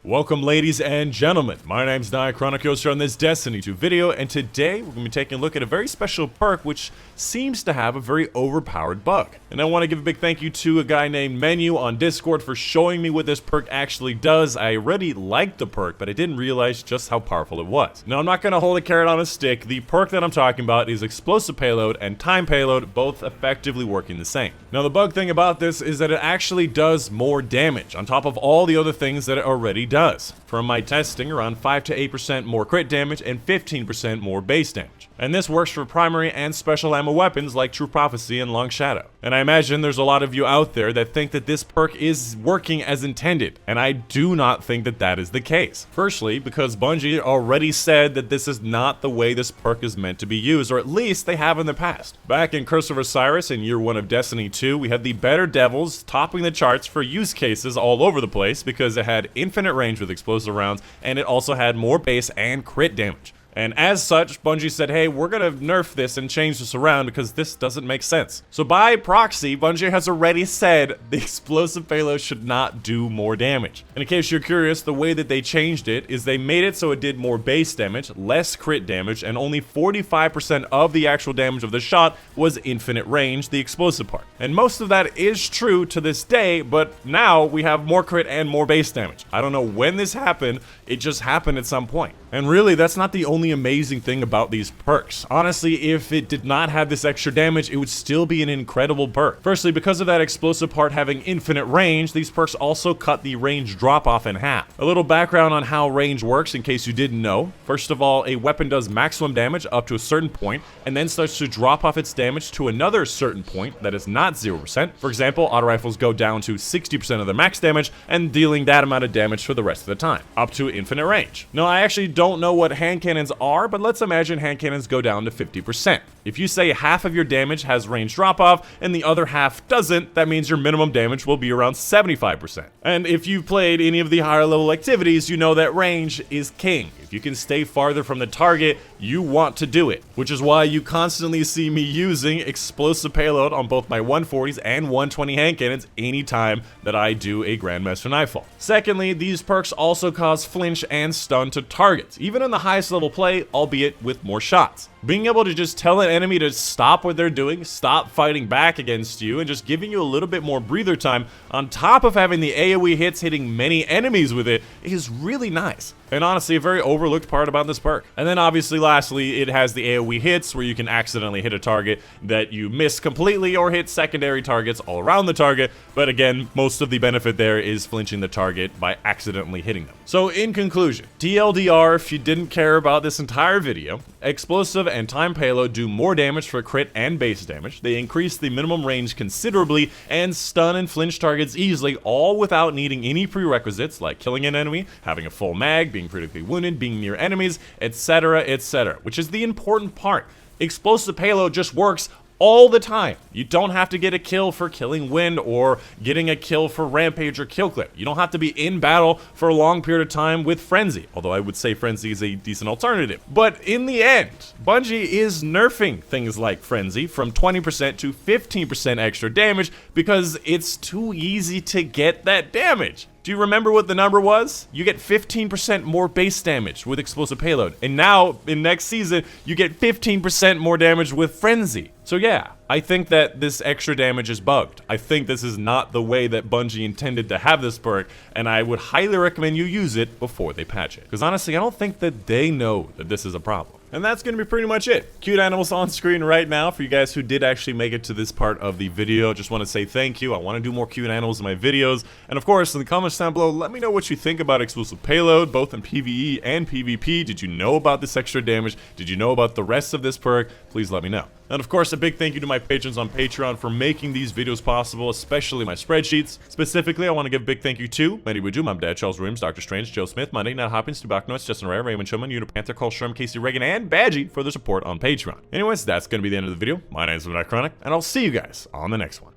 Welcome ladies and gentlemen, my name's Dychronic here on this Destiny 2 video, and today we're going to be taking a look at a very special perk which seems to have a very overpowered bug. And I want to give a big thank you to a guy named Menu on Discord for showing me what this perk actually does. I already liked the perk, but I didn't realize just how powerful it was. Now I'm not going to hold a carrot on a stick. The perk that I'm talking about is explosive payload and time payload, both effectively working the same. Now the bug thing about this is that it actually does more damage on top of all the other things that it already does. From my testing, around 5 to 8% more crit damage and 15% more base damage. And this works for primary and special ammo weapons like True Prophecy and Long Shadow. And I imagine there's a lot of you out there that think that this perk is working as intended, and I do not think that that is the case. Firstly, because Bungie already said that this is not the way this perk is meant to be used, or at least they have in the past. Back in Curse of Osiris in year 1 of Destiny 2, we had the Better Devils topping the charts for use cases all over the place because it had infinite range with explosive rounds, and it also had more base and crit damage. And as such, Bungie said, hey, we're gonna nerf this and change this around because this doesn't make sense. So by proxy, Bungie has already said the explosive payload should not do more damage. And in case you're curious, the way that they changed it is they made it so it did more base damage, less crit damage, and only 45% of the actual damage of the shot was infinite range, the explosive part. And most of that is true to this day, but now we have more crit and more base damage. I don't know when this happened, it just happened at some point. And really, that's not the only amazing thing about these perks. Honestly, if it did not have this extra damage, it would still be an incredible perk. Firstly, because of that explosive part having infinite range, these perks also cut the range drop off in half. A little background on how range works in case you didn't know. First of all, a weapon does maximum damage up to a certain point and then starts to drop off its damage to another certain point that is not 0%. For example, auto rifles go down to 60% of their max damage and dealing that amount of damage for the rest of the time, up to infinite range. Now, I actually don't know what hand cannons are, but let's imagine hand cannons go down to 50%. If you say half of your damage has range drop off and the other half doesn't, that means your minimum damage will be around 75%. And if you've played any of the higher level activities, you know that range is king. If you can stay farther from the target, you want to do it, which is why you constantly see me using explosive payload on both my 140s and 120 hand cannons anytime that I do a Grandmaster Nightfall. Secondly, these perks also cause flinch and stun to targets, even in the highest level play, albeit with more shots. Being able to just tell an enemy to stop what they're doing, stop fighting back against you, and just giving you a little bit more breather time on top of having the AoE hits hitting many enemies with it is really nice. And honestly, a very overlooked part about this perk. And then obviously, lastly, it has the AoE hits where you can accidentally hit a target that you miss completely or hit secondary targets all around the target. But again, most of the benefit there is flinching the target by accidentally hitting them. So in conclusion, TLDR, if you didn't care about this entire video, explosive and time payload do more damage for crit and base damage. They increase the minimum range considerably and stun and flinch targets easily, all without needing any prerequisites like killing an enemy, having a full mag, being critically wounded, being near enemies, etc., which is the important part. Explosive payload just works all the time. You don't have to get a kill for killing wind or getting a kill for rampage or kill clip. You don't have to be in battle for a long period of time with frenzy, although I would say frenzy is a decent alternative. But in the end, Bungie is nerfing things like frenzy from 20% to 15% extra damage because it's too easy to get that damage. Do you remember what the number was? You get 15% more base damage with explosive payload. And now, in next season, you get 15% more damage with frenzy. So yeah, I think that this extra damage is bugged. I think this is not the way that Bungie intended to have this perk, and I would highly recommend you use it before they patch it. Because honestly, I don't think that they know that this is a problem. And that's going to be pretty much it. Cute animals on screen right now for you guys who did actually make it to this part of the video. Just want to say thank you. I want to do more cute animals in my videos. And of course, in the comments down below, let me know what you think about explosive payload, both in PvE and PvP. Did you know about this extra damage? Did you know about the rest of this perk? Please let me know. And of course, a big thank you to my patrons on Patreon for making these videos possible, especially my spreadsheets. Specifically, I want to give a big thank you to Mehdi Wujum, Mom Dad, Charles Williams, Dr. Strange, Joe Smith, Monday, Nat Hopkins, Tobacco Noise, Justin Ray, Raymond Shulman, Unipanther, Cole Sherm, Casey Reagan, and Badgie for their support on Patreon. Anyways, that's going to be the end of the video. My name is Dychronic, and I'll see you guys on the next one.